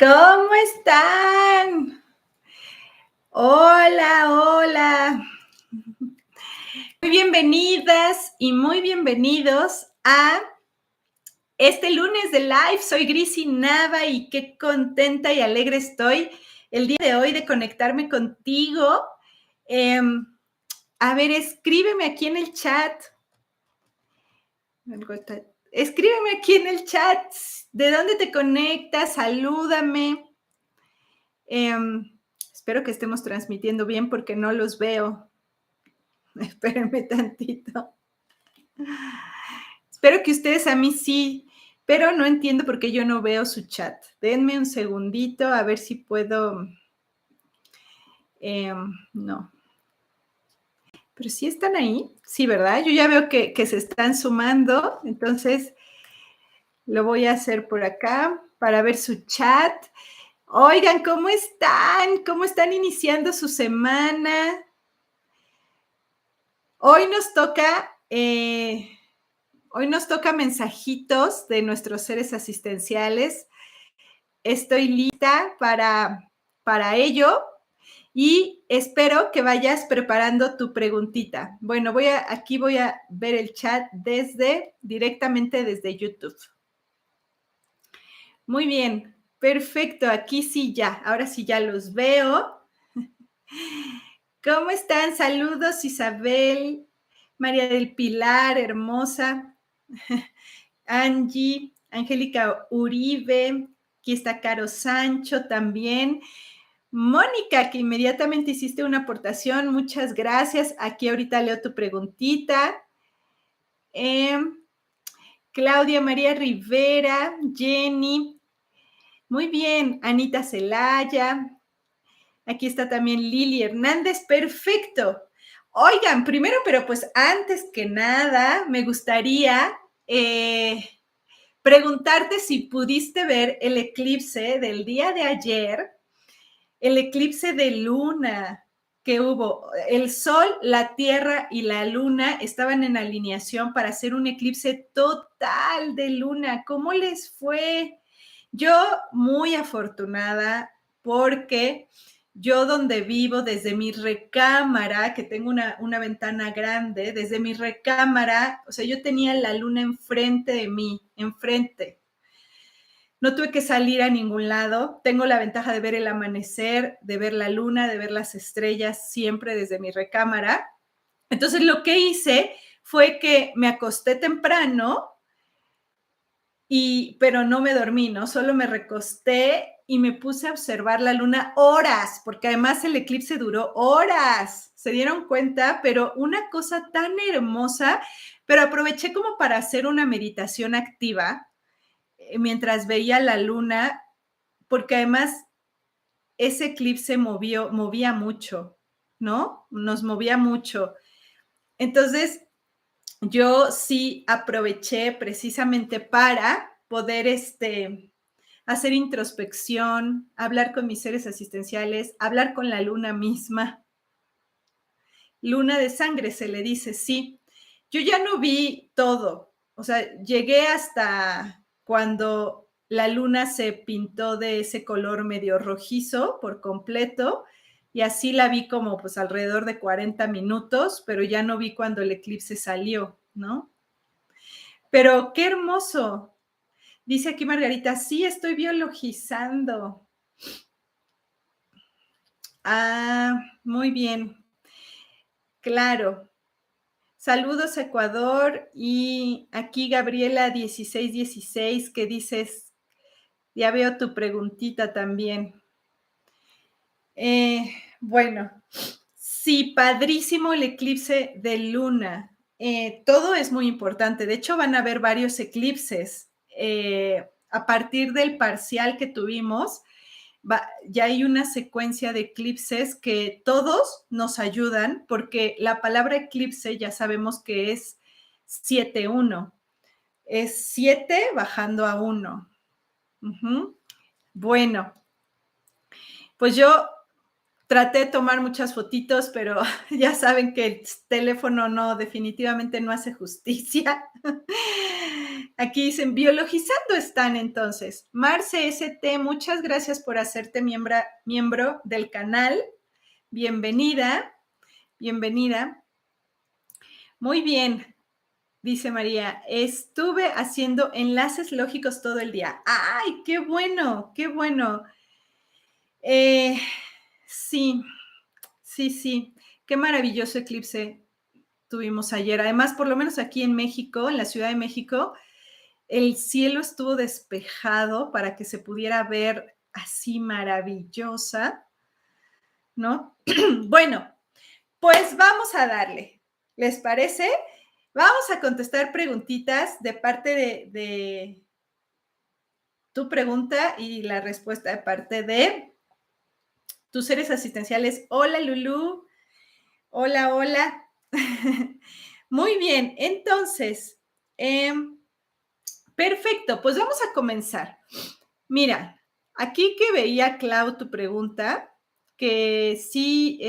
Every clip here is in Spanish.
¿Cómo están? Hola, hola. Muy bienvenidas y muy bienvenidos a este lunes de live. Soy Grisi Nava y qué contenta y alegre estoy el día de hoy de conectarme contigo. A ver, escríbeme aquí en el chat. Escríbeme aquí en el chat. ¿De dónde te conectas? Salúdame. Espero que estemos transmitiendo bien porque no los veo. Espérenme tantito. Espero que ustedes a mí sí, pero no entiendo por qué yo no veo su chat. Denme un segundito a ver si puedo. No. Pero sí están ahí. Sí, ¿verdad? Yo ya veo que se están sumando. Entonces, lo voy a hacer por acá para ver su chat. Oigan, ¿cómo están? ¿Cómo están iniciando su semana? Hoy nos toca mensajitos de nuestros seres asistenciales. Estoy lista para ello y espero que vayas preparando tu preguntita. Bueno, aquí voy a ver el chat directamente desde YouTube. Muy bien, perfecto. Aquí sí ya, ahora sí ya los veo. ¿Cómo están? Saludos, Isabel, María del Pilar, hermosa. Angie, Angélica Uribe, aquí está Caro Sancho también. Mónica, que inmediatamente hiciste una aportación, muchas gracias. Aquí ahorita leo tu preguntita. Claudia María Rivera, Jenny, muy bien. Anita Celaya, aquí está también Lili Hernández, perfecto. Oigan, primero, pero pues antes que nada, me gustaría preguntarte si pudiste ver el eclipse del día de ayer, el eclipse de luna que hubo. El sol, la tierra y la luna estaban en alineación para hacer un eclipse total de luna. ¿Cómo les fue? Yo muy afortunada porque yo donde vivo, desde mi recámara, que tengo una ventana grande, desde mi recámara, o sea, yo tenía la luna enfrente de mí, enfrente. No tuve que salir a ningún lado. Tengo la ventaja de ver el amanecer, de ver la luna, de ver las estrellas siempre desde mi recámara. Entonces lo que hice fue que me acosté temprano, pero no me dormí, ¿no? Solo me recosté y me puse a observar la luna horas, porque además el eclipse duró horas. ¿Se dieron cuenta? Pero una cosa tan hermosa, pero aproveché como para hacer una meditación activa mientras veía la luna, porque además ese eclipse movía mucho, ¿no? Nos movía mucho. Entonces, yo sí aproveché precisamente para poder hacer introspección, hablar con mis seres asistenciales, hablar con la luna misma. Luna de sangre se le dice, sí. Yo ya no vi todo, o sea, llegué hasta cuando la luna se pintó de ese color medio rojizo por completo y así la vi como pues alrededor de 40 minutos, pero ya no vi cuando el eclipse salió, ¿no? Pero qué hermoso. Dice aquí Margarita, sí, estoy biologizando. Ah, muy bien. Claro. Saludos Ecuador y aquí Gabriela 1616 que dices, ya veo tu preguntita también. Bueno, sí, padrísimo el eclipse de luna. Todo es muy importante. De hecho, van a haber varios eclipses. A partir del parcial que tuvimos, ya hay una secuencia de eclipses que todos nos ayudan, porque la palabra eclipse ya sabemos que es 7-1. Es 7 bajando a 1. Bueno, pues yo traté de tomar muchas fotitos, pero ya saben que el teléfono definitivamente no hace justicia. Aquí dicen, biologizando están entonces. Marce ST, muchas gracias por hacerte miembro del canal. Bienvenida, bienvenida. Muy bien, dice María, estuve haciendo enlaces lógicos todo el día. ¡Ay, qué bueno, qué bueno! Sí, sí, sí. Qué maravilloso eclipse tuvimos ayer. Además, por lo menos aquí en México, en la Ciudad de México, el cielo estuvo despejado para que se pudiera ver así maravillosa, ¿no? Bueno, pues vamos a darle. ¿Les parece? Vamos a contestar preguntitas de parte de tu pregunta y la respuesta de parte de tus seres asistenciales. Hola, Lulú. Hola, hola. Muy bien, entonces, perfecto, pues vamos a comenzar. Mira, aquí que veía, Clau, tu pregunta, que sí,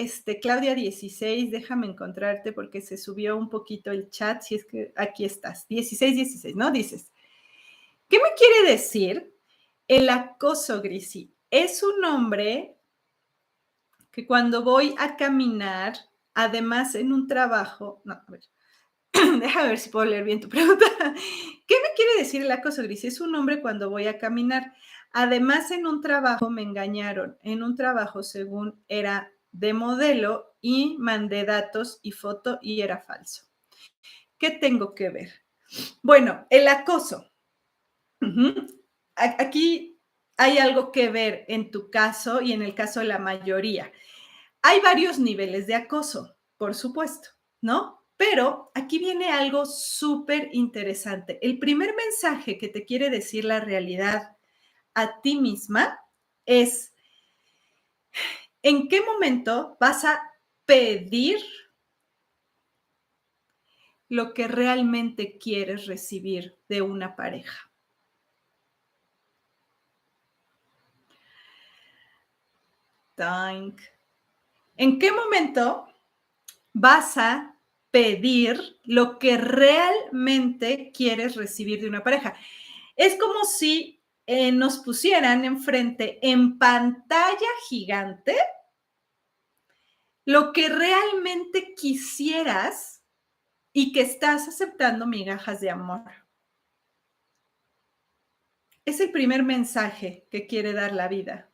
Claudia 16, déjame encontrarte porque se subió un poquito el chat, si es que aquí estás, 16, ¿no? Dices, ¿qué me quiere decir el acoso, Grisi? Es un hombre que cuando voy a caminar, además en un trabajo, no, a ver, déjame ver si puedo leer bien tu pregunta. ¿Qué me quiere decir el acoso, Gris? Es un hombre cuando voy a caminar. Además, en un trabajo me engañaron. En un trabajo, según era de modelo, y mandé datos y foto y era falso. ¿Qué tengo que ver? Bueno, el acoso. Aquí hay algo que ver en tu caso y en el caso de la mayoría. Hay varios niveles de acoso, por supuesto, ¿no? Pero aquí viene algo súper interesante. El primer mensaje que te quiere decir la realidad a ti misma es, ¿en qué momento vas a pedir lo que realmente quieres recibir de una pareja? ¿En qué momento vas a pedir lo que realmente quieres recibir de una pareja? Es como si nos pusieran enfrente en pantalla gigante lo que realmente quisieras y que estás aceptando migajas de amor. Es el primer mensaje que quiere dar la vida.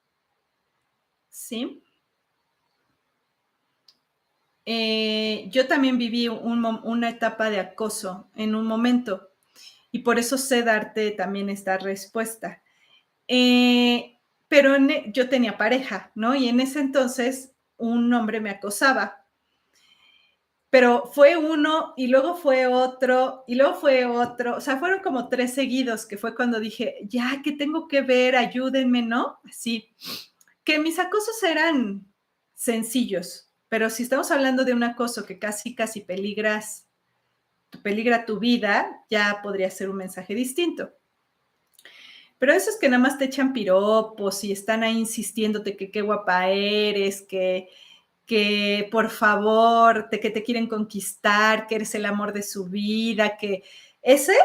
¿Sí? Yo también viví una etapa de acoso en un momento y por eso sé darte también esta respuesta. Pero yo tenía pareja, ¿no? Y en ese entonces un hombre me acosaba. Pero fue uno y luego fue otro y luego fue otro. O sea, fueron como 3 seguidos, que fue cuando dije, ya, ¿qué tengo que ver? Ayúdenme, ¿no? Así. Que mis acosos eran sencillos, pero si estamos hablando de un acoso que casi peligra tu vida, ya podría ser un mensaje distinto. Pero esos que nada más te echan piropos y están ahí insistiéndote que qué guapa eres, que por favor, que te quieren conquistar, que eres el amor de su vida, que ese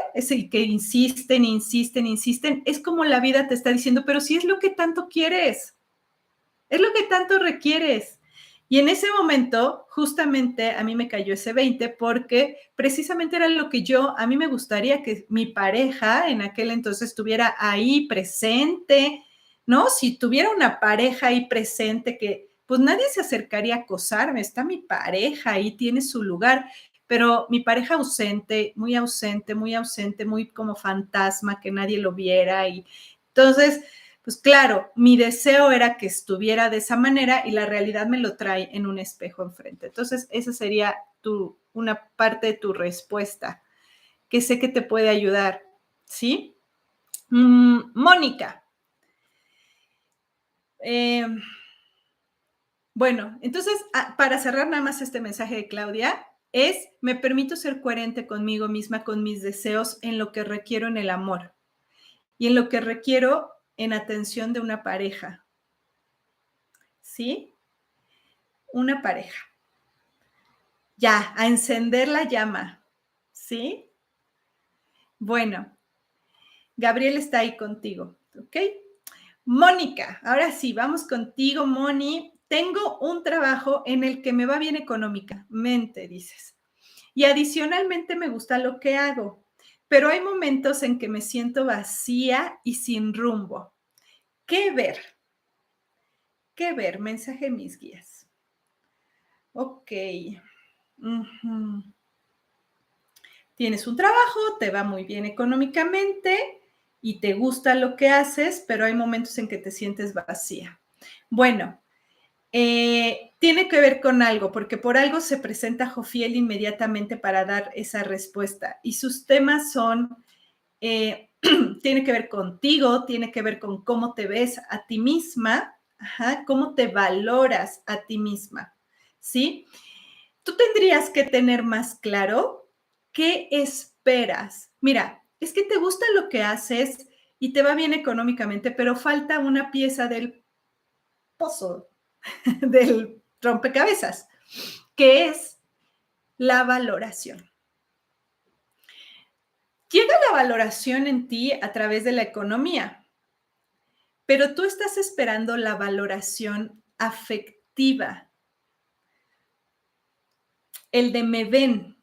que insisten, es como la vida te está diciendo, pero si es lo que tanto quieres, es lo que tanto requieres. Y en ese momento, justamente a mí me cayó ese 20 porque precisamente era lo que a mí me gustaría que mi pareja en aquel entonces estuviera ahí presente, ¿no? Si tuviera una pareja ahí presente que pues nadie se acercaría a acosarme, está mi pareja ahí, tiene su lugar, pero mi pareja ausente, muy como fantasma, que nadie lo viera y entonces pues claro, mi deseo era que estuviera de esa manera y la realidad me lo trae en un espejo enfrente. Entonces, esa sería una parte de tu respuesta, que sé que te puede ayudar, ¿sí? Mónica. Bueno, entonces, para cerrar nada más este mensaje de Claudia, me permito ser coherente conmigo misma, con mis deseos, en lo que requiero en el amor y en lo que requiero en atención de una pareja, ¿sí? Una pareja. Ya, a encender la llama, ¿sí? Bueno, Gabriel está ahí contigo, ¿ok? Mónica, ahora sí, vamos contigo, Moni. Tengo un trabajo en el que me va bien económicamente, dices. Y adicionalmente me gusta lo que hago, pero hay momentos en que me siento vacía y sin rumbo. ¿Qué ver? ¿Qué ver? Mensaje de mis guías. Ok. Tienes un trabajo, te va muy bien económicamente y te gusta lo que haces, pero hay momentos en que te sientes vacía. Bueno, tiene que ver con algo, porque por algo se presenta Jofiel inmediatamente para dar esa respuesta. Y sus temas son, tiene que ver contigo, tiene que ver con cómo te ves a ti misma, cómo te valoras a ti misma, ¿sí? Tú tendrías que tener más claro qué esperas. Mira, es que te gusta lo que haces y te va bien económicamente, pero falta una pieza del pozo, del rompecabezas, que es la valoración. Llega la valoración en ti a través de la economía, pero tú estás esperando la valoración afectiva, el de me ven.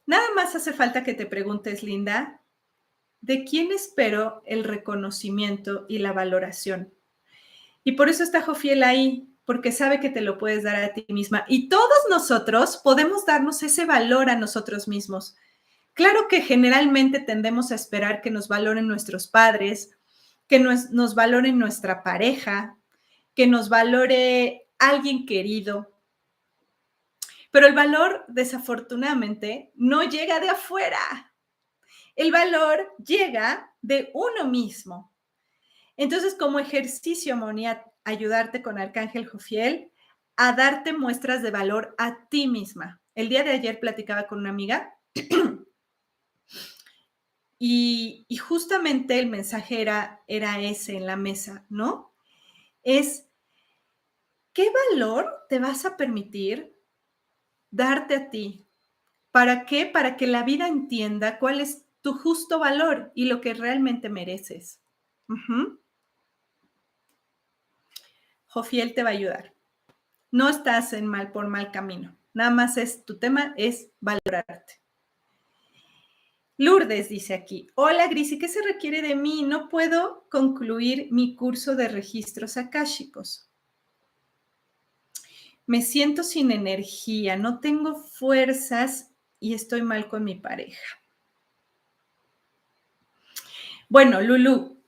Nada más hace falta que te preguntes, Linda, ¿de quién espero el reconocimiento y la valoración? Y por eso está Jofiel ahí, porque sabe que te lo puedes dar a ti misma. Y todos nosotros podemos darnos ese valor a nosotros mismos. Claro que generalmente tendemos a esperar que nos valoren nuestros padres, que nos valoren nuestra pareja, que nos valore alguien querido. Pero el valor, desafortunadamente, no llega de afuera. El valor llega de uno mismo. Entonces, como ejercicio, Moni, ayudarte con Arcángel Jofiel a darte muestras de valor a ti misma. El día de ayer platicaba con una amiga y justamente el mensaje era ese en la mesa, ¿no? Es, ¿qué valor te vas a permitir darte a ti? ¿Para qué? Para que la vida entienda cuál es tu justo valor y lo que realmente mereces. Jofiel te va a ayudar. No estás en por mal camino. Nada más tu tema es valorarte. Lourdes dice aquí, hola Grisi, ¿qué se requiere de mí? No puedo concluir mi curso de registros akáshicos. Me siento sin energía, no tengo fuerzas y estoy mal con mi pareja. Bueno, Lulu,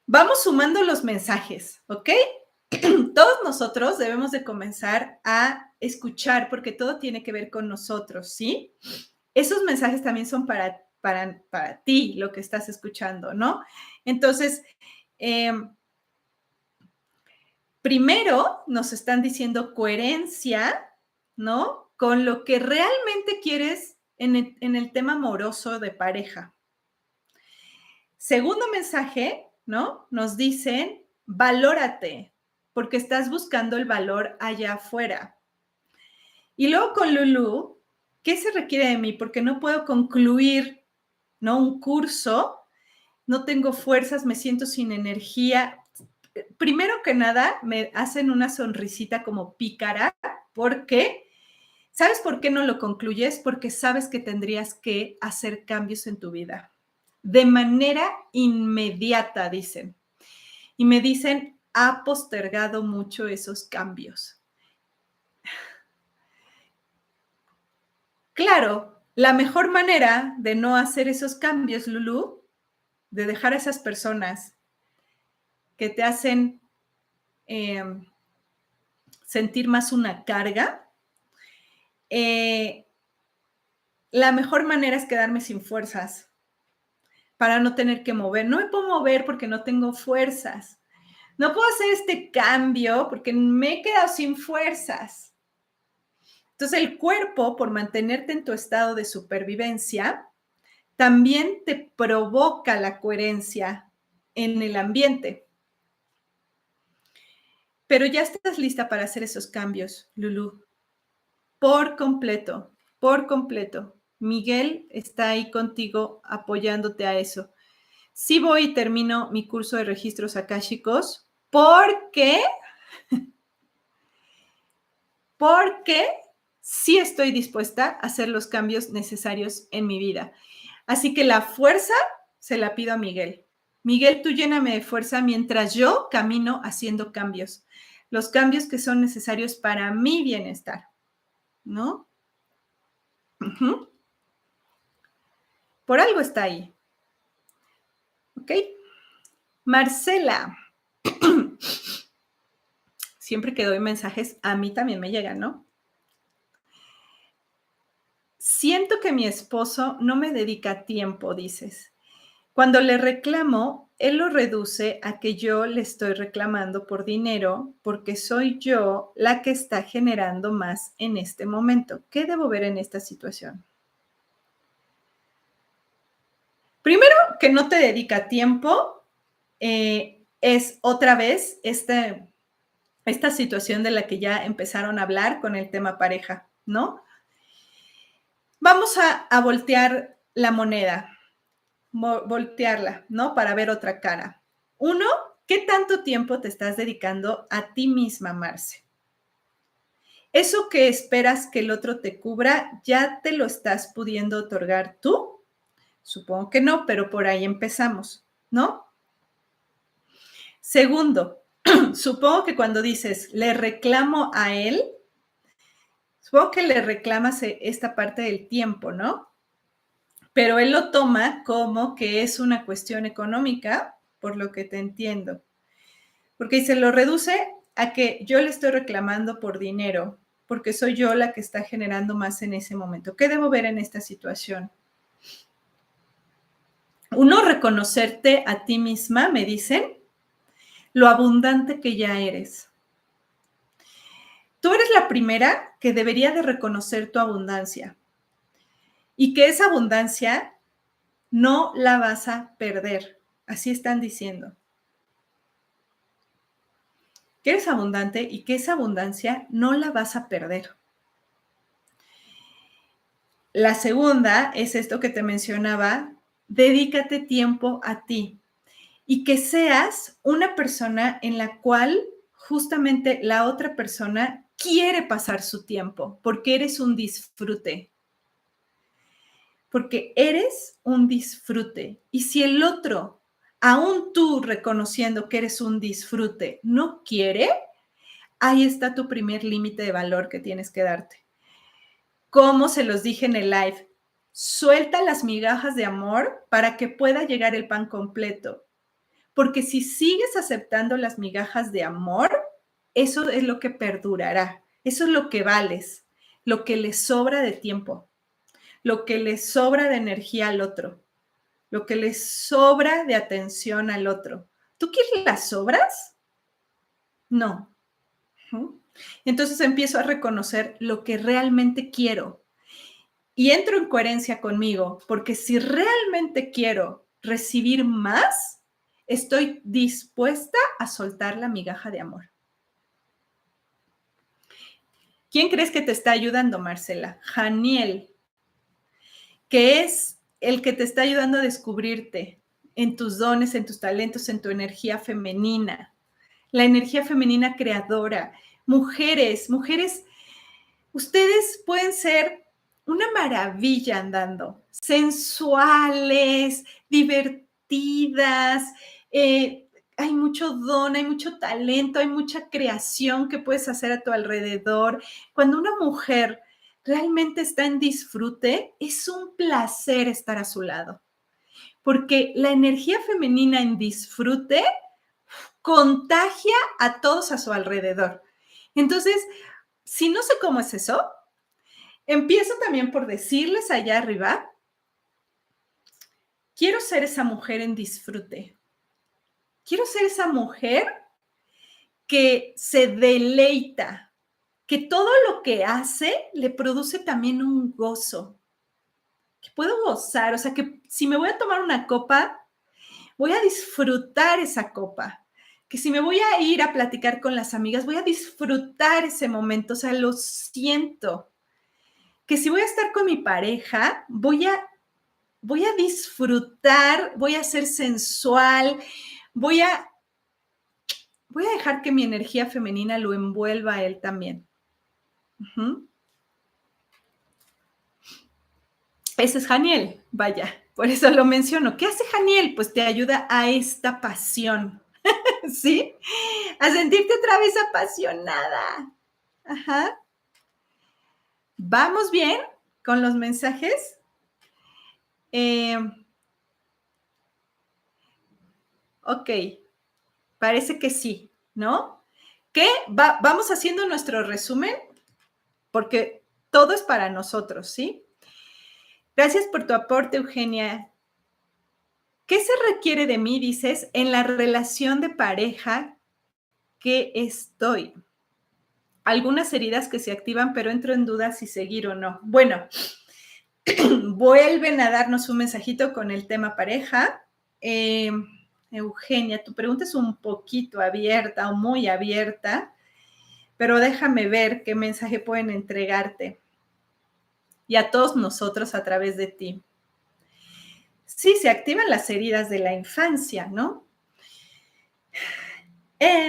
vamos sumando los mensajes, ¿ok? Todos nosotros debemos de comenzar a escuchar porque todo tiene que ver con nosotros, ¿sí? Esos mensajes también son para ti, lo que estás escuchando, ¿no? Entonces, primero nos están diciendo coherencia, ¿no? Con lo que realmente quieres en el tema amoroso de pareja. Segundo mensaje, ¿no? Nos dicen, valórate, porque estás buscando el valor allá afuera. Y luego con Lulu, ¿qué se requiere de mí? Porque no puedo concluir, ¿no? Un curso, no tengo fuerzas, me siento sin energía. Primero que nada, me hacen una sonrisita como pícara, porque, ¿sabes por qué no lo concluyes? Porque sabes que tendrías que hacer cambios en tu vida. De manera inmediata, dicen. Y me dicen, ha postergado mucho esos cambios. Claro, la mejor manera de no hacer esos cambios, Lulu, de dejar a esas personas que te hacen sentir más una carga, la mejor manera es quedarme sin fuerzas para no tener que mover. No me puedo mover porque no tengo fuerzas. No puedo hacer este cambio porque me he quedado sin fuerzas. Entonces el cuerpo, por mantenerte en tu estado de supervivencia, también te provoca la coherencia en el ambiente. Pero ya estás lista para hacer esos cambios, Lulu. Por completo, por completo. Miguel está ahí contigo apoyándote a eso. Sí voy y termino mi curso de registros akáshicos porque sí estoy dispuesta a hacer los cambios necesarios en mi vida. Así que la fuerza se la pido a Miguel. Miguel, tú lléname de fuerza mientras yo camino haciendo cambios. Los cambios que son necesarios para mi bienestar, ¿no? Uh-huh. Por algo está ahí. ¿Ok? Marcela. Siempre que doy mensajes, a mí también me llegan, ¿no? Siento que mi esposo no me dedica tiempo, dices. Cuando le reclamo, él lo reduce a que yo le estoy reclamando por dinero porque soy yo la que está generando más en este momento. ¿Qué debo ver en esta situación? Primero, que no te dedica tiempo, es otra vez esta situación de la que ya empezaron a hablar con el tema pareja, ¿no? Vamos a voltear la moneda, voltearla, ¿no? Para ver otra cara. Uno, ¿qué tanto tiempo te estás dedicando a ti misma, Marce? ¿Eso que esperas que el otro te cubra, ya te lo estás pudiendo otorgar tú? Supongo que no, pero por ahí empezamos, ¿no? Segundo, supongo que cuando dices, le reclamo a él, supongo que le reclamas esta parte del tiempo, ¿no? Pero él lo toma como que es una cuestión económica, por lo que te entiendo. Porque se lo reduce a que yo le estoy reclamando por dinero, porque soy yo la que está generando más en ese momento. ¿Qué debo ver en esta situación? Uno, reconocerte a ti misma, me dicen, lo abundante que ya eres. Tú eres la primera que debería de reconocer tu abundancia y que esa abundancia no la vas a perder. Así están diciendo. Que eres abundante y que esa abundancia no la vas a perder. La segunda es esto que te mencionaba, dedícate tiempo a ti y que seas una persona en la cual justamente la otra persona quiere pasar su tiempo porque eres un disfrute. Porque eres un disfrute. Y si el otro, aún tú reconociendo que eres un disfrute, no quiere, ahí está tu primer límite de valor que tienes que darte. Como se los dije en el live, suelta las migajas de amor para que pueda llegar el pan completo. Porque si sigues aceptando las migajas de amor, eso es lo que perdurará. Eso es lo que vales, lo que le sobra de tiempo, lo que le sobra de energía al otro, lo que le sobra de atención al otro. ¿Tú quieres las sobras? No. Entonces empiezo a reconocer lo que realmente quiero y entro en coherencia conmigo, porque si realmente quiero recibir más, estoy dispuesta a soltar la migaja de amor. ¿Quién crees que te está ayudando, Marcela? Janiel, que es el que te está ayudando a descubrirte en tus dones, en tus talentos, en tu energía femenina, la energía femenina creadora. Mujeres, ustedes pueden ser una maravilla andando, sensuales, divertidas, hay mucho don, hay mucho talento, hay mucha creación que puedes hacer a tu alrededor. Cuando una mujer realmente está en disfrute, es un placer estar a su lado, porque la energía femenina en disfrute contagia a todos a su alrededor. Entonces, si no sé cómo es eso, empiezo también por decirles allá arriba, quiero ser esa mujer en disfrute. Quiero ser esa mujer que se deleita, que todo lo que hace le produce también un gozo, que puedo gozar, o sea, que si me voy a tomar una copa, voy a disfrutar esa copa, que si me voy a ir a platicar con las amigas, voy a disfrutar ese momento, o sea, lo siento, que si voy a estar con mi pareja, voy a disfrutar, voy a ser sensual, voy a dejar que mi energía femenina lo envuelva a él también. Uh-huh. Ese es Janiel, vaya, por eso lo menciono. ¿Qué hace Janiel? Pues te ayuda a esta pasión, ¿sí? A sentirte otra vez apasionada. Ajá. ¿Vamos bien con los mensajes? Ok, parece que sí, ¿no? ¿Qué? Vamos haciendo nuestro resumen porque todo es para nosotros, ¿sí? Gracias por tu aporte, Eugenia. ¿Qué se requiere de mí, dices, en la relación de pareja que estoy? Algunas heridas que se activan, pero entro en duda si seguir o no. Bueno, vuelven a darnos un mensajito con el tema pareja. Eugenia, tu pregunta es un poquito abierta o muy abierta, pero déjame ver qué mensaje pueden entregarte y a todos nosotros a través de ti. Sí, se activan las heridas de la infancia, ¿no?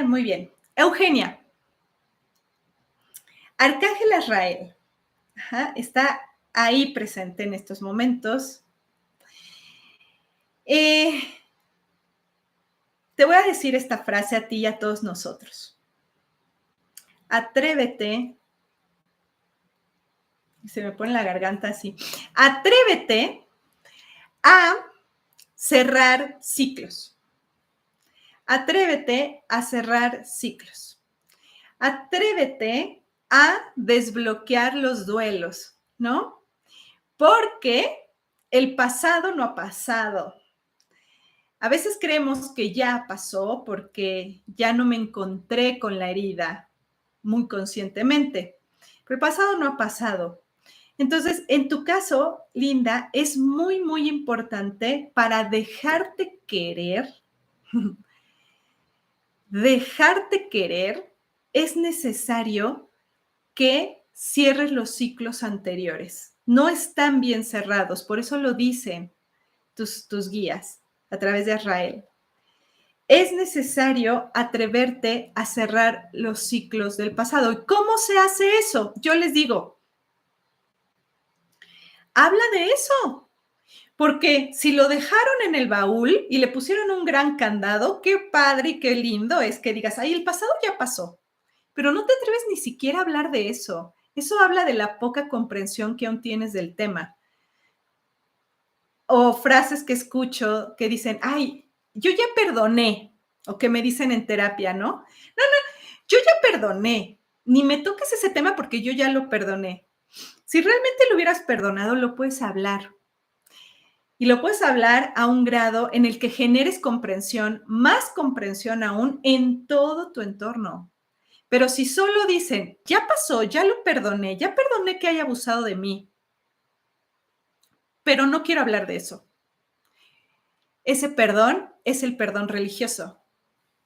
Muy bien. Eugenia, Arcángel Azrael, está ahí presente en estos momentos. Te voy a decir esta frase a ti y a todos nosotros. Atrévete, se me pone la garganta así, atrévete a cerrar ciclos. Atrévete a cerrar ciclos. Atrévete a desbloquear los duelos, ¿no? Porque el pasado no ha pasado. A veces creemos que ya pasó porque ya no me encontré con la herida muy conscientemente, pero el pasado no ha pasado. Entonces, en tu caso, Linda, es muy, muy importante para dejarte querer, es necesario que cierres los ciclos anteriores. No están bien cerrados, por eso lo dicen tus guías a través de Azrael. Es necesario atreverte a cerrar los ciclos del pasado. ¿Y cómo se hace eso? Yo les digo, habla de eso. Porque si lo dejaron en el baúl y le pusieron un gran candado, qué padre y qué lindo es que digas, ay, el pasado ya pasó. Pero no te atreves ni siquiera a hablar de eso. Eso habla de la poca comprensión que aún tienes del tema. O frases que escucho que dicen, ay, yo ya perdoné, o que me dicen en terapia, ¿no? No, yo ya perdoné, ni me toques ese tema porque yo ya lo perdoné. Si realmente lo hubieras perdonado, lo puedes hablar. Y lo puedes hablar a un grado en el que generes comprensión, más comprensión aún en todo tu entorno. Pero si solo dicen, ya pasó, ya lo perdoné, ya perdoné que haya abusado de mí, pero no quiero hablar de eso. Ese perdón es el perdón religioso,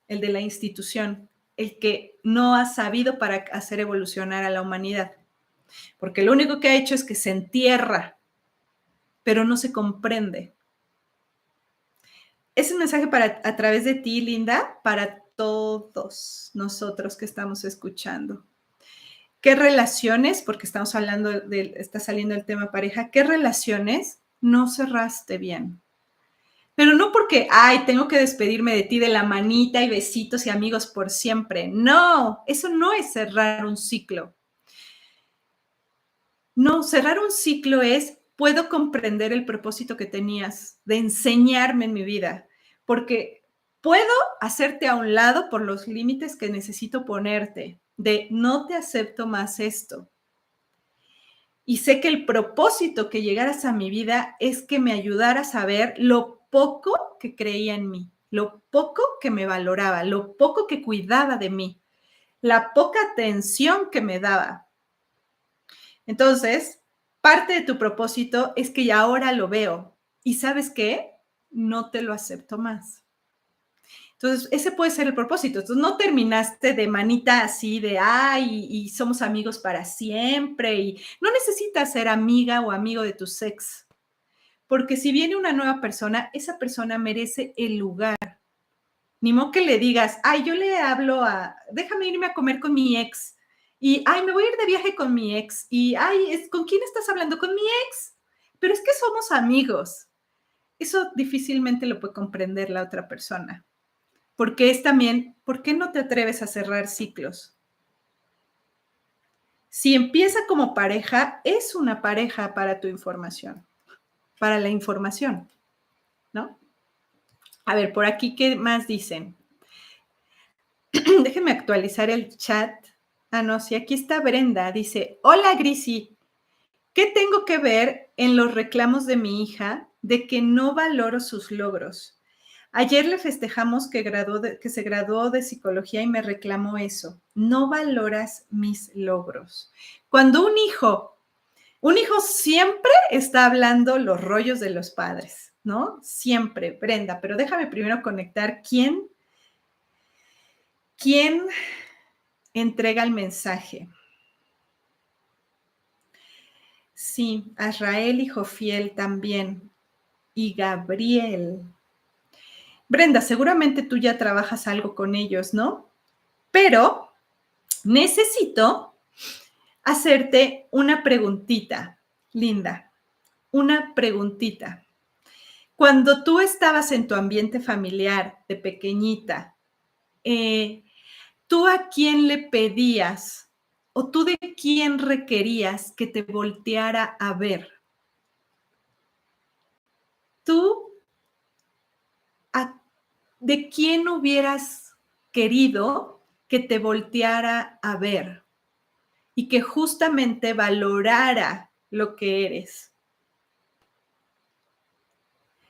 el de la institución, el que no ha sabido para hacer evolucionar a la humanidad. Porque lo único que ha hecho es que se entierra, pero no se comprende. Es un mensaje a través de ti, Linda, para todos nosotros que estamos escuchando. ¿Qué relaciones, porque estamos hablando está saliendo el tema pareja, qué relaciones no cerraste bien? Pero no porque, ay, tengo que despedirme de ti de la manita y besitos y amigos por siempre. No, eso no es cerrar un ciclo. No, cerrar un ciclo es, puedo comprender el propósito que tenías de enseñarme en mi vida, porque puedo hacerte a un lado por los límites que necesito ponerte, de no te acepto más esto. Y sé que el propósito que llegaras a mi vida es que me ayudaras a ver lo poco que creía en mí, lo poco que me valoraba, lo poco que cuidaba de mí, la poca atención que me daba. Entonces, parte de tu propósito es que ya ahora lo veo. ¿Y sabes qué? No te lo acepto más. Entonces, ese puede ser el propósito. Entonces, no terminaste de manita así de, ay, y somos amigos para siempre, y no necesitas ser amiga o amigo de tu ex, porque si viene una nueva persona, esa persona merece el lugar. Ni modo que le digas, ay, yo le hablo déjame irme a comer con mi ex, y, ay, me voy a ir de viaje con mi ex, y, ay, ¿con quién estás hablando? Con mi ex. Pero es que somos amigos. Eso difícilmente lo puede comprender la otra persona. Porque es también, ¿por qué no te atreves a cerrar ciclos? Si empieza como pareja, es una pareja para tu información, para la información, ¿no? A ver, por aquí, ¿qué más dicen? Déjenme actualizar el chat. Ah, no, sí, aquí está Brenda. Dice, hola Grisi, ¿qué tengo que ver en los reclamos de mi hija de que no valoro sus logros? Ayer le festejamos que se graduó de psicología y me reclamó eso. No valoras mis logros. Cuando un hijo siempre está hablando los rollos de los padres, ¿no? Siempre, Brenda, pero déjame primero conectar quién entrega el mensaje. Sí, Azrael, hijo fiel también. Y Gabriel. Brenda, seguramente tú ya trabajas algo con ellos, ¿no? Pero necesito hacerte una preguntita, Linda, una preguntita. Cuando tú estabas en tu ambiente familiar de pequeñita, ¿tú a quién le pedías o tú de quién requerías que te volteara a ver? ¿Tú de quién hubieras querido que te volteara a ver y que justamente valorara lo que eres?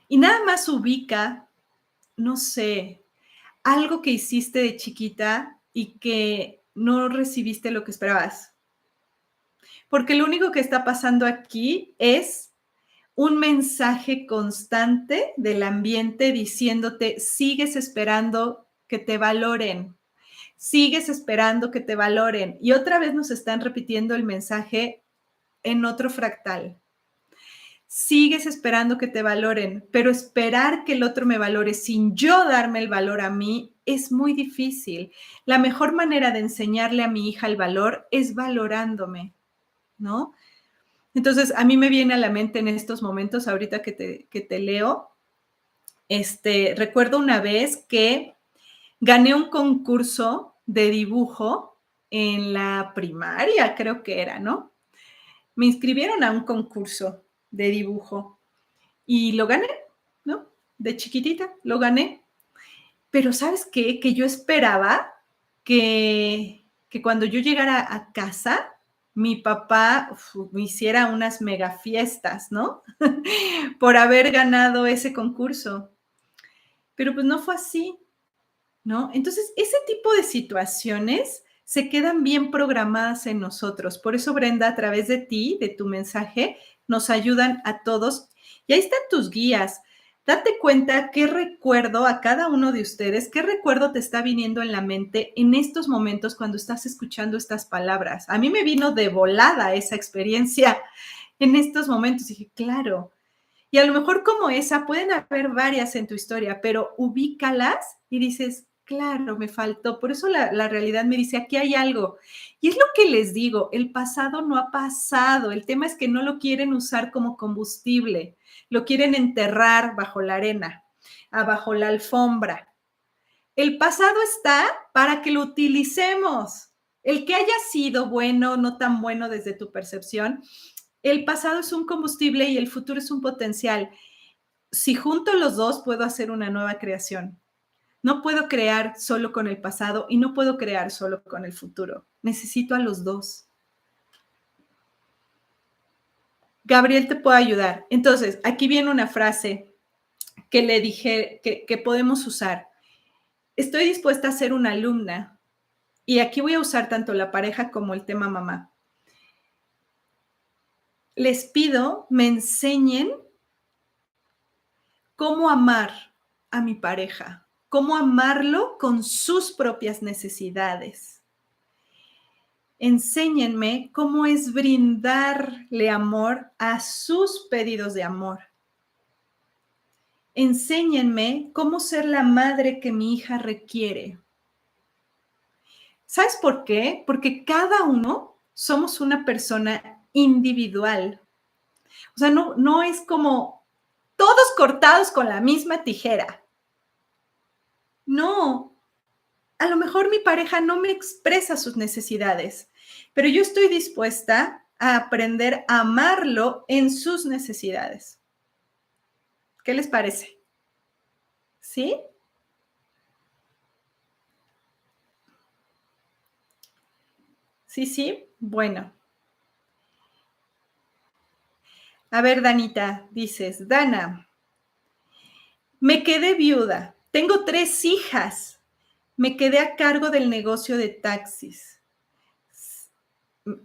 Y nada más ubica, no sé, algo que hiciste de chiquita y que no recibiste lo que esperabas. Porque lo único que está pasando aquí es un mensaje constante del ambiente diciéndote, sigues esperando que te valoren, sigues esperando que te valoren. Y otra vez nos están repitiendo el mensaje en otro fractal. Sigues esperando que te valoren, pero esperar que el otro me valore sin yo darme el valor a mí es muy difícil. La mejor manera de enseñarle a mi hija el valor es valorándome, ¿no? Entonces, a mí me viene a la mente en estos momentos, ahorita que te leo, recuerdo una vez que gané un concurso de dibujo en la primaria, creo que era, ¿no? Me inscribieron a un concurso de dibujo y lo gané, ¿no? De chiquitita, lo gané. Pero ¿sabes qué? Que yo esperaba que cuando yo llegara a casa, mi papá me hiciera unas mega fiestas, ¿no? Por haber ganado ese concurso. Pero pues no fue así, ¿no? Entonces, ese tipo de situaciones se quedan bien programadas en nosotros. Por eso, Brenda, a través de ti, de tu mensaje, nos ayudan a todos. Y ahí están tus guías. Date cuenta qué recuerdo a cada uno de ustedes, qué recuerdo te está viniendo en la mente en estos momentos cuando estás escuchando estas palabras. A mí me vino de volada esa experiencia en estos momentos. Dije, claro. Y a lo mejor como esa, pueden haber varias en tu historia, pero ubícalas y dices, claro, me faltó. Por eso la realidad me dice, aquí hay algo. Y es lo que les digo, el pasado no ha pasado. El tema es que no lo quieren usar como combustible, lo quieren enterrar bajo la arena, bajo la alfombra. El pasado está para que lo utilicemos. El que haya sido bueno, no tan bueno desde tu percepción, el pasado es un combustible y el futuro es un potencial. Si junto los dos, puedo hacer una nueva creación. No puedo crear solo con el pasado y no puedo crear solo con el futuro. Necesito a los dos. Gabriel te puede ayudar. Entonces, aquí viene una frase que le dije que podemos usar. Estoy dispuesta a ser una alumna y aquí voy a usar tanto la pareja como el tema mamá. Les pido me enseñen cómo amar a mi pareja, cómo amarlo con sus propias necesidades. Enséñenme cómo es brindarle amor a sus pedidos de amor. Enséñenme cómo ser la madre que mi hija requiere. ¿Sabes por qué? Porque cada uno somos una persona individual. O sea, no es como todos cortados con la misma tijera. No, a lo mejor mi pareja no me expresa sus necesidades, pero yo estoy dispuesta a aprender a amarlo en sus necesidades. ¿Qué les parece? ¿Sí? Sí, sí. Bueno. A ver, Danita, dices, Dana, me quedé viuda, tengo 3 hijas, me quedé a cargo del negocio de taxis.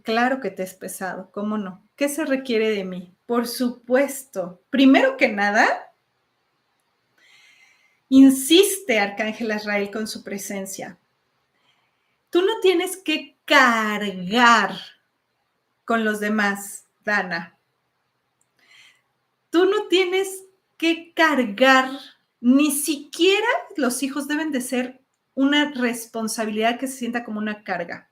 Claro que te es pesado, ¿cómo no? ¿Qué se requiere de mí? Por supuesto. Primero que nada, insiste Arcángel Azrael con su presencia. Tú no tienes que cargar con los demás, Dana. Tú no tienes que cargar, ni siquiera los hijos deben de ser una responsabilidad que se sienta como una carga.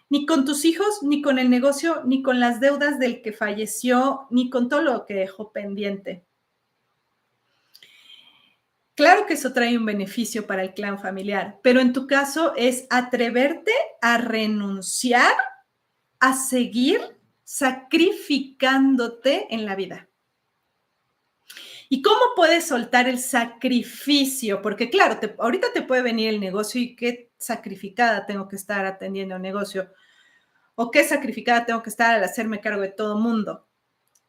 Ni con tus hijos, ni con el negocio, ni con las deudas del que falleció, ni con todo lo que dejó pendiente. Claro que eso trae un beneficio para el clan familiar, pero en tu caso es atreverte a renunciar a seguir sacrificándote en la vida. ¿Y cómo puedes soltar el sacrificio? Porque claro, ahorita te puede venir el negocio y qué sacrificada tengo que estar atendiendo el negocio, o qué sacrificada tengo que estar al hacerme cargo de todo mundo.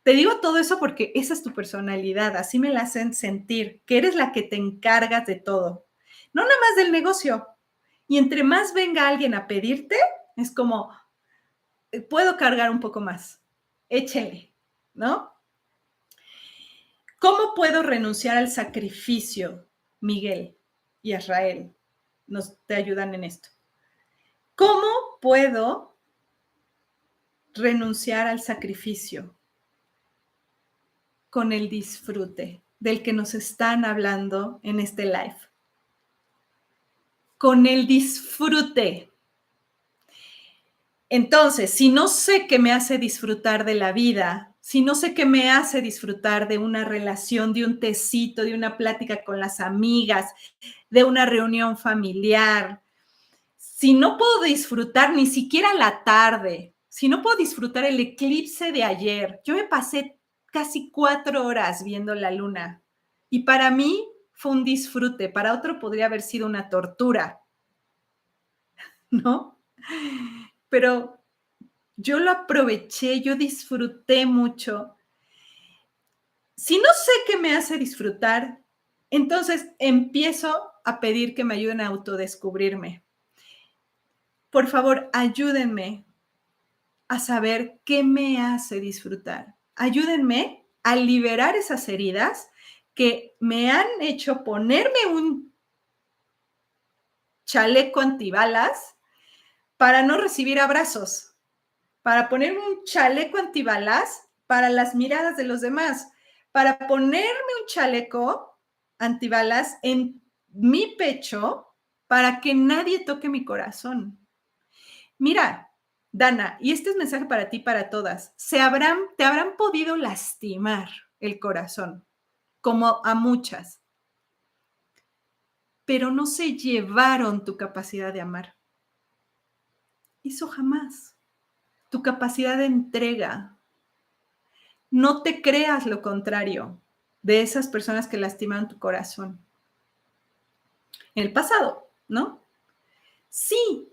Te digo todo eso porque esa es tu personalidad, así me la hacen sentir, que eres la que te encargas de todo, no nada más del negocio. Y entre más venga alguien a pedirte, es como, puedo cargar un poco más, échenle, ¿no? ¿Cómo puedo renunciar al sacrificio, Miguel y Israel? Te ayudan en esto. ¿Cómo puedo renunciar al sacrificio? Con el disfrute del que nos están hablando en este live. Con el disfrute. Entonces, si no sé qué me hace disfrutar de la vida, si no sé qué me hace disfrutar de una relación, de un tecito, de una plática con las amigas, de una reunión familiar, si no puedo disfrutar ni siquiera la tarde, si no puedo disfrutar el eclipse de ayer, yo me pasé casi 4 horas viendo la luna y para mí fue un disfrute, para otro podría haber sido una tortura, ¿no? Pero yo lo aproveché, yo disfruté mucho. Si no sé qué me hace disfrutar, entonces empiezo a pedir que me ayuden a autodescubrirme. Por favor, ayúdenme a saber qué me hace disfrutar. Ayúdenme a liberar esas heridas que me han hecho ponerme un chaleco antibalas para no recibir abrazos, para ponerme un chaleco antibalas para las miradas de los demás, para ponerme un chaleco antibalas en mi pecho para que nadie toque mi corazón. Mira, Dana, y este es mensaje para ti, para todas, te habrán podido lastimar el corazón, como a muchas, pero no se llevaron tu capacidad de amar. Eso jamás. Tu capacidad de entrega. No te creas lo contrario de esas personas que lastiman tu corazón. En el pasado, ¿no? Sí,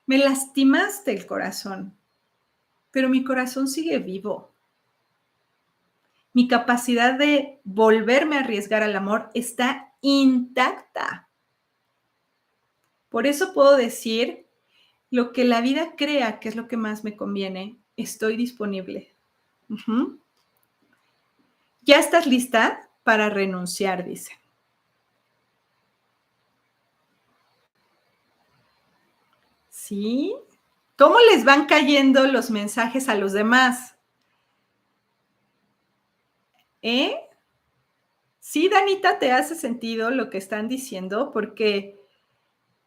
me lastimaste el corazón, pero mi corazón sigue vivo. Mi capacidad de volverme a arriesgar al amor está intacta. Por eso puedo decir lo que la vida crea que es lo que más me conviene. Estoy disponible. Uh-huh. ¿Ya estás lista para renunciar? Dice. ¿Sí? ¿Cómo les van cayendo los mensajes a los demás? ¿Eh? Sí, Danita, ¿te hace sentido lo que están diciendo? Porque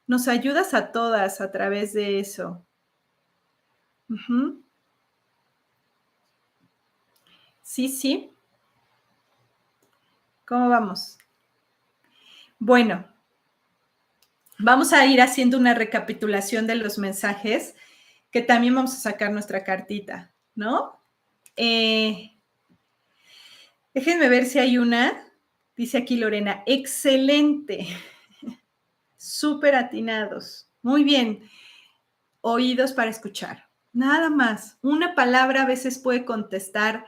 nos ayudas a todas a través de eso. Ujú. Sí, sí. ¿Cómo vamos? Bueno, vamos a ir haciendo una recapitulación de los mensajes, que también vamos a sacar nuestra cartita, ¿no? Déjenme ver si hay una. Dice aquí Lorena, excelente, súper atinados. Muy bien, oídos para escuchar. Nada más, una palabra a veces puede contestar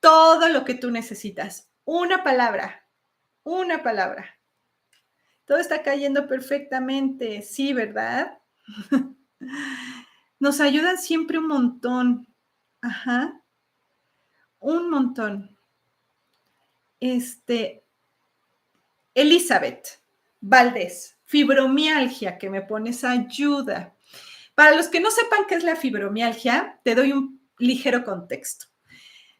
todo lo que tú necesitas. Una palabra, una palabra. Todo está cayendo perfectamente, sí, ¿verdad? Nos ayudan siempre un montón. Ajá, un montón. Elizabeth Valdés, fibromialgia, que me pones ayuda. Para los que no sepan qué es la fibromialgia, te doy un ligero contexto.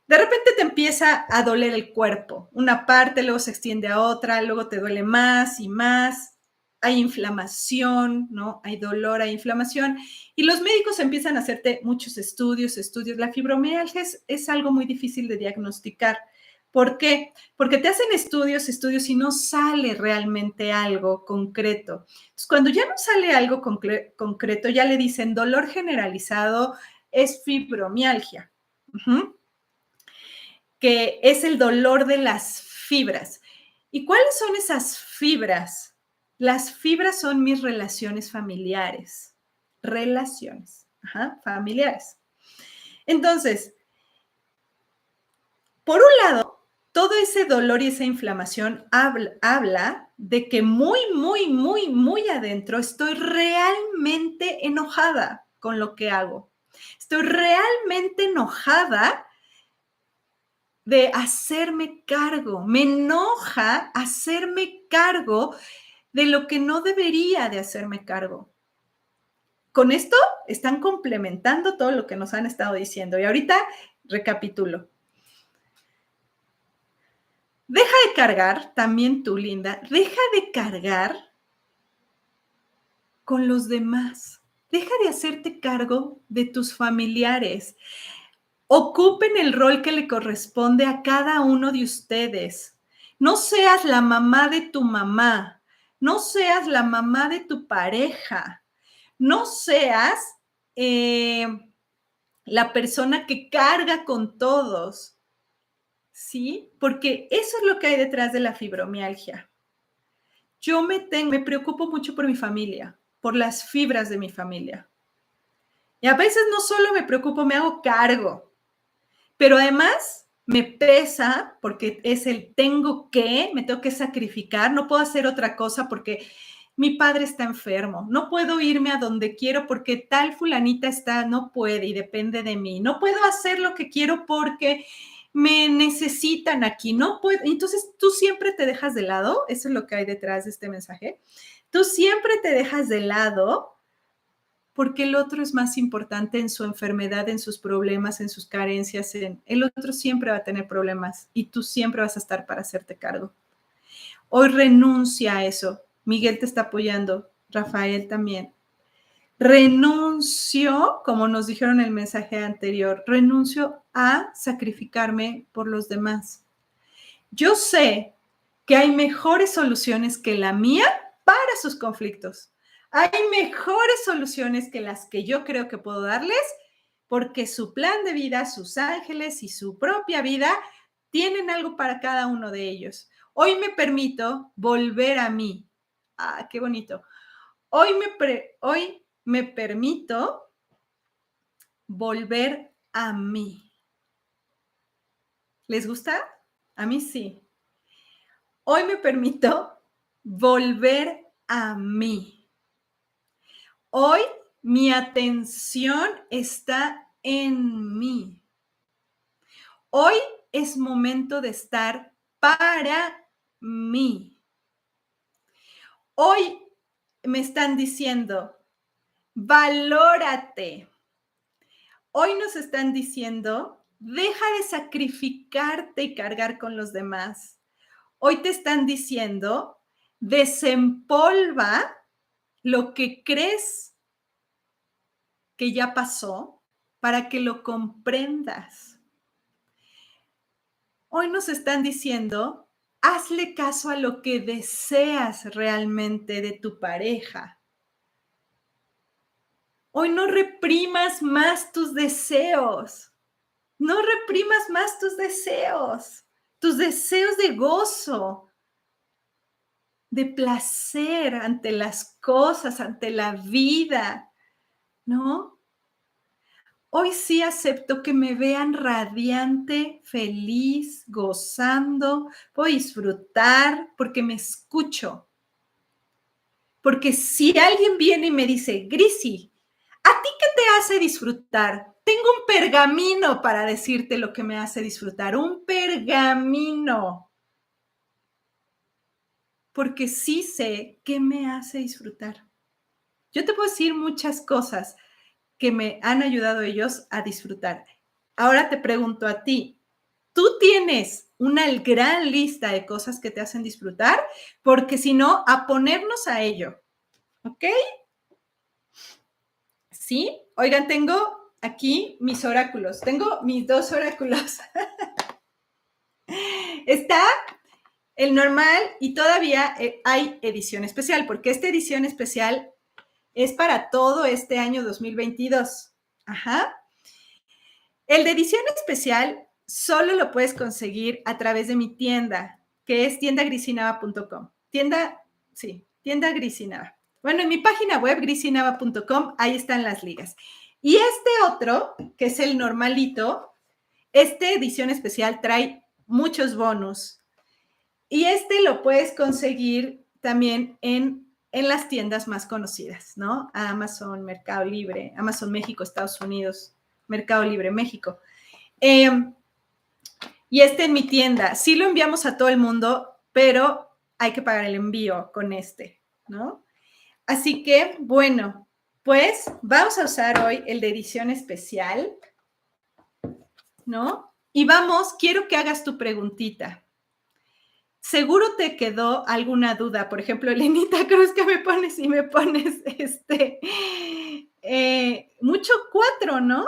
De repente te empieza a doler el cuerpo, una parte, luego se extiende a otra, luego te duele más y más, hay inflamación, ¿no? Hay dolor, hay inflamación, y los médicos empiezan a hacerte muchos estudios. La fibromialgia es algo muy difícil de diagnosticar. ¿Por qué? Porque te hacen estudios y no sale realmente algo concreto. Entonces, cuando ya no sale algo concreto, ya le dicen dolor generalizado, es fibromialgia. Que es el dolor de las fibras. ¿Y cuáles son esas fibras? Las fibras son mis relaciones familiares. Relaciones, familiares. Entonces, por un lado, todo ese dolor y esa inflamación habla de que muy, muy, muy, muy adentro estoy realmente enojada con lo que hago. Estoy realmente enojada de hacerme cargo. Me enoja hacerme cargo de lo que no debería de hacerme cargo. Con esto están complementando todo lo que nos han estado diciendo. Y ahorita recapitulo. Deja de cargar, también tú, Linda, deja de cargar con los demás. Deja de hacerte cargo de tus familiares. Ocupen el rol que le corresponde a cada uno de ustedes. No seas la mamá de tu mamá, no seas la mamá de tu pareja, no seas eh, la persona que carga con todos, ¿sí? Porque eso es lo que hay detrás de la fibromialgia. Yo me preocupo mucho por mi familia, por las fibras de mi familia. Y a veces no solo me preocupo, me hago cargo. Pero además me pesa porque es me tengo que sacrificar, no puedo hacer otra cosa porque mi padre está enfermo, no puedo irme a donde quiero porque tal fulanita no puede y depende de mí, no puedo hacer lo que quiero porque me necesitan aquí, no puedo. Entonces tú siempre te dejas de lado, eso es lo que hay detrás de este mensaje, tú siempre te dejas de lado porque el otro es más importante en su enfermedad, en sus problemas, en sus carencias. El otro siempre va a tener problemas y tú siempre vas a estar para hacerte cargo. Hoy renuncia a eso. Miguel te está apoyando, Rafael también. Renuncio, como nos dijeron en el mensaje anterior, renuncio a sacrificarme por los demás. Yo sé que hay mejores soluciones que la mía para sus conflictos. Hay mejores soluciones que las que yo creo que puedo darles, porque su plan de vida, sus ángeles y su propia vida tienen algo para cada uno de ellos. Hoy me permito volver a mí. Ah, qué bonito. Hoy me permito volver a mí. ¿Les gusta? A mí sí. Hoy me permito volver a mí. Hoy mi atención está en mí. Hoy es momento de estar para mí. Hoy me están diciendo, Valórate. Hoy nos están diciendo, deja de sacrificarte y cargar con los demás. Hoy te están diciendo, desempolva lo que crees que ya pasó para que lo comprendas. Hoy nos están diciendo, hazle caso a lo que deseas realmente de tu pareja. Hoy no reprimas más tus deseos. No reprimas más tus deseos de gozo, de placer ante las cosas, ante la vida, ¿no? Hoy sí acepto que me vean radiante, feliz, gozando, puedo disfrutar porque me escucho. Porque si alguien viene y me dice, Grisi, ¿a ti qué te hace disfrutar? Tengo un pergamino para decirte lo que me hace disfrutar, un pergamino. Porque sí sé qué me hace disfrutar. Yo te puedo decir muchas cosas que me han ayudado ellos a disfrutar. Ahora te pregunto a ti, ¿tú tienes una gran lista de cosas que te hacen disfrutar? Porque si no, a ponernos a ello, ¿ok? ¿Sí? Oigan, tengo aquí mis oráculos. Tengo mis 2 oráculos. Está el normal y todavía hay edición especial, porque esta edición especial es para todo este año 2022. Ajá. El de edición especial solo lo puedes conseguir a través de mi tienda, que es tiendagrisinava.com. Tienda Grisinava. Bueno, en mi página web, grisinava.com, ahí están las ligas. Y este otro, que es el normalito, esta edición especial trae muchos bonus. Y este lo puedes conseguir también en las tiendas más conocidas, ¿no? Amazon, Mercado Libre, Amazon México, Estados Unidos, Mercado Libre México. Y en mi tienda. Sí lo enviamos a todo el mundo, pero hay que pagar el envío con ¿no? Así que, bueno, pues vamos a usar hoy el de edición especial, ¿no? Y quiero que hagas tu preguntita. Seguro te quedó alguna duda, por ejemplo, Elenita Cruz, que me pones mucho 4, ¿no?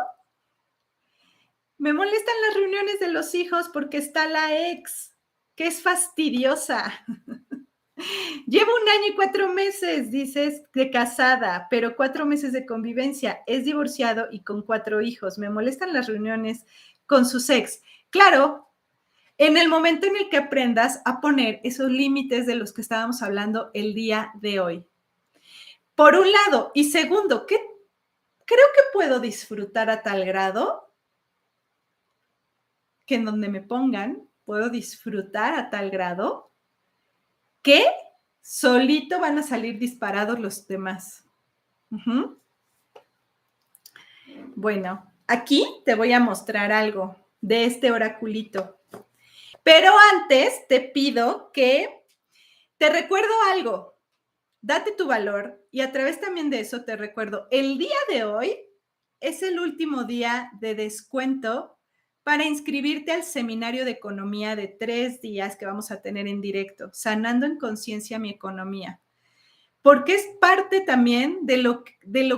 Me molestan las reuniones de los hijos porque está la ex, que es fastidiosa. Llevo 1 año y 4 meses, dices, de casada, pero 4 meses de convivencia. Es divorciado y con 4 hijos. Me molestan las reuniones con sus ex. Claro, en el momento en el que aprendas a poner esos límites de los que estábamos hablando el día de hoy. Por un lado. Y segundo, ¿qué creo que puedo disfrutar a tal grado que en donde me pongan puedo disfrutar a tal grado que solito van a salir disparados los demás. Bueno, aquí te voy a mostrar algo de este oraculito. Pero antes te pido que te recuerdo algo. Date tu valor y a través también de eso te recuerdo, el día de hoy es el último día de descuento para inscribirte al seminario de economía de 3 días que vamos a tener en directo, Sanando en Conciencia mi Economía. Porque es parte también de lo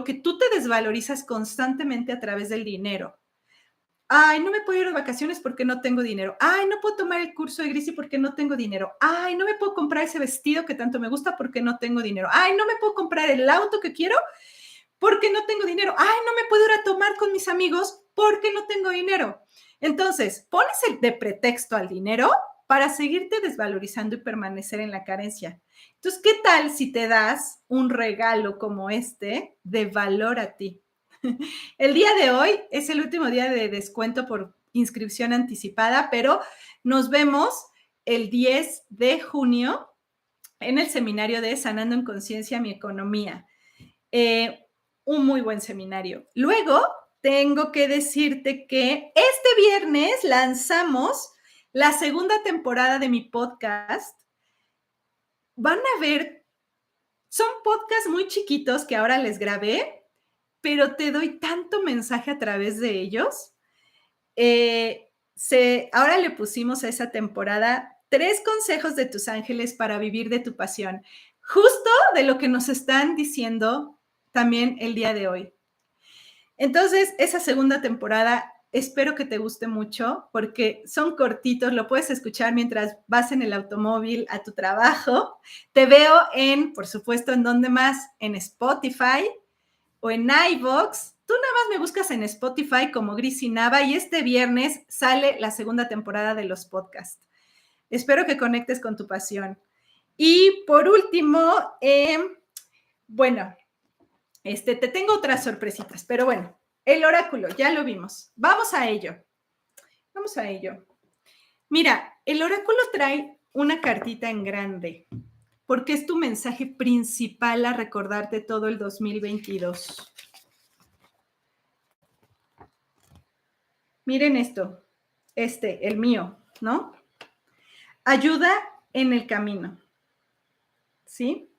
que tú te desvalorizas constantemente a través del dinero. Ay, no me puedo ir de vacaciones porque no tengo dinero. Ay, no puedo tomar el curso de Grisi porque no tengo dinero. Ay, no me puedo comprar ese vestido que tanto me gusta porque no tengo dinero. Ay, no me puedo comprar el auto que quiero porque no tengo dinero. Ay, no me puedo ir a tomar con mis amigos porque no tengo dinero. Entonces, pones de pretexto al dinero para seguirte desvalorizando y permanecer en la carencia. Entonces, ¿qué tal si te das un regalo como de valor a ti? El día de hoy es el último día de descuento por inscripción anticipada, pero nos vemos el 10 de junio en el seminario de Sanando en Conciencia mi Economía. Un muy buen seminario. Luego, tengo que decirte que este viernes lanzamos la segunda temporada de mi podcast. Van a ver, son podcasts muy chiquitos que ahora les grabé, pero te doy tanto mensaje a través de ellos. Ahora le pusimos a esa temporada 3 consejos de tus ángeles para vivir de tu pasión, justo de lo que nos están diciendo también el día de hoy. Entonces, esa segunda temporada espero que te guste mucho porque son cortitos, lo puedes escuchar mientras vas en el automóvil a tu trabajo. Te veo por supuesto, ¿en dónde más? En Spotify o en iVoox. Tú nada más me buscas en Spotify como Gris Nava y este viernes sale la segunda temporada de los podcasts. Espero que conectes con tu pasión. Y por último, bueno, te tengo otras sorpresitas, pero bueno, el oráculo, ya lo vimos. Vamos a ello. Vamos a ello. Mira, el oráculo trae una cartita en grande, porque es tu mensaje principal a recordarte todo el 2022. Miren esto, el mío, ¿no? Ayuda en el camino, ¿sí?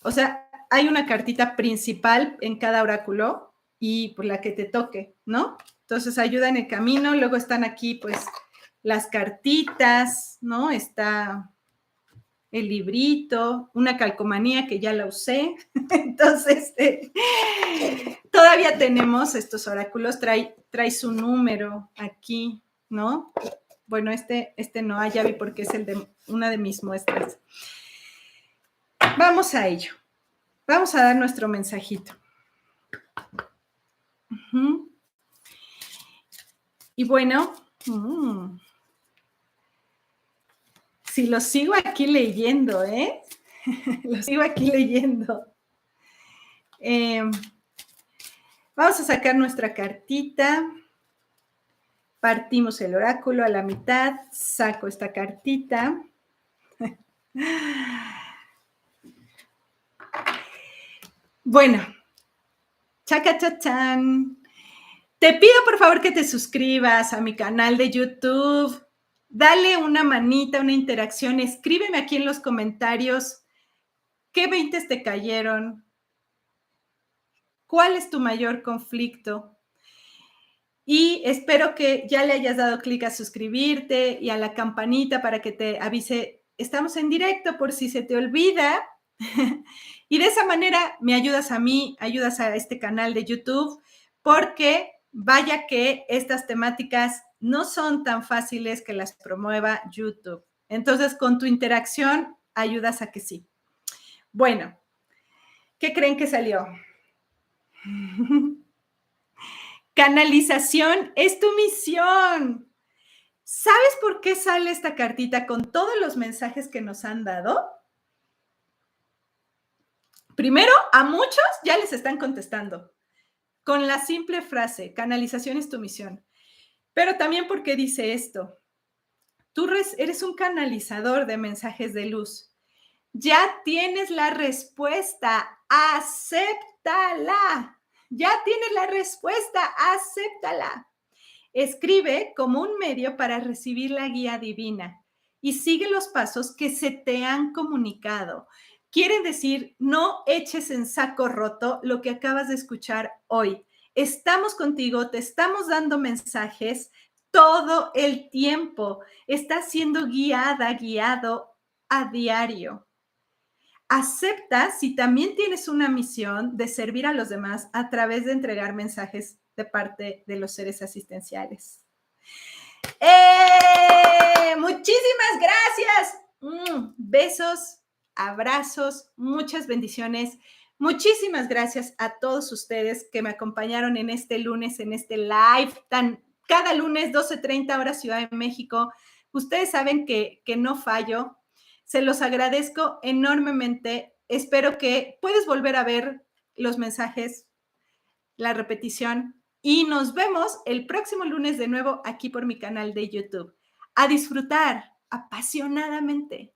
O sea, hay una cartita principal en cada oráculo y por la que te toque, ¿no? Entonces, ayuda en el camino, luego están aquí, pues, las cartitas, ¿no? Está el librito, una calcomanía que ya la usé. Entonces, todavía tenemos estos oráculos, trae su número aquí, ¿no? Bueno, este no, ya vi porque es el de una de mis muestras. Vamos a ello. Vamos a dar nuestro mensajito. Y bueno, si lo sigo aquí leyendo, lo sigo aquí leyendo. Vamos a sacar nuestra cartita. Partimos el oráculo a la mitad. Saco esta cartita. Bueno, chacachachán. Te pido por favor que te suscribas a mi canal de YouTube. Dale una manita, una interacción. Escríbeme aquí en los comentarios qué 20 te cayeron. ¿Cuál es tu mayor conflicto? Y espero que ya le hayas dado clic a suscribirte y a la campanita para que te avise, estamos en directo por si se te olvida. Y de esa manera me ayudas a mí, ayudas a este canal de YouTube, porque vaya que estas temáticas no son tan fáciles que las promueva YouTube. Entonces, con tu interacción, ayudas a que sí. Bueno, ¿qué creen que salió? Canalización es tu misión. ¿Sabes por qué sale esta cartita con todos los mensajes que nos han dado? Primero, a muchos ya les están contestando con la simple frase, canalización es tu misión. Pero también porque dice esto, tú eres un canalizador de mensajes de luz. Ya tienes la respuesta, acéptala. Ya tienes la respuesta, acéptala. Escribe como un medio para recibir la guía divina y sigue los pasos que se te han comunicado. Quiere decir, no eches en saco roto lo que acabas de escuchar hoy. Estamos contigo, te estamos dando mensajes todo el tiempo. Estás siendo guiado a diario. Acepta si también tienes una misión de servir a los demás a través de entregar mensajes de parte de los seres asistenciales. Muchísimas gracias. Besos, abrazos, muchas bendiciones. Muchísimas gracias a todos ustedes que me acompañaron en este lunes, en este live, cada lunes 12:30 horas Ciudad de México. Ustedes saben que no fallo. Se los agradezco enormemente. Espero que puedas volver a ver los mensajes, la repetición, y nos vemos el próximo lunes de nuevo aquí por mi canal de YouTube. A disfrutar apasionadamente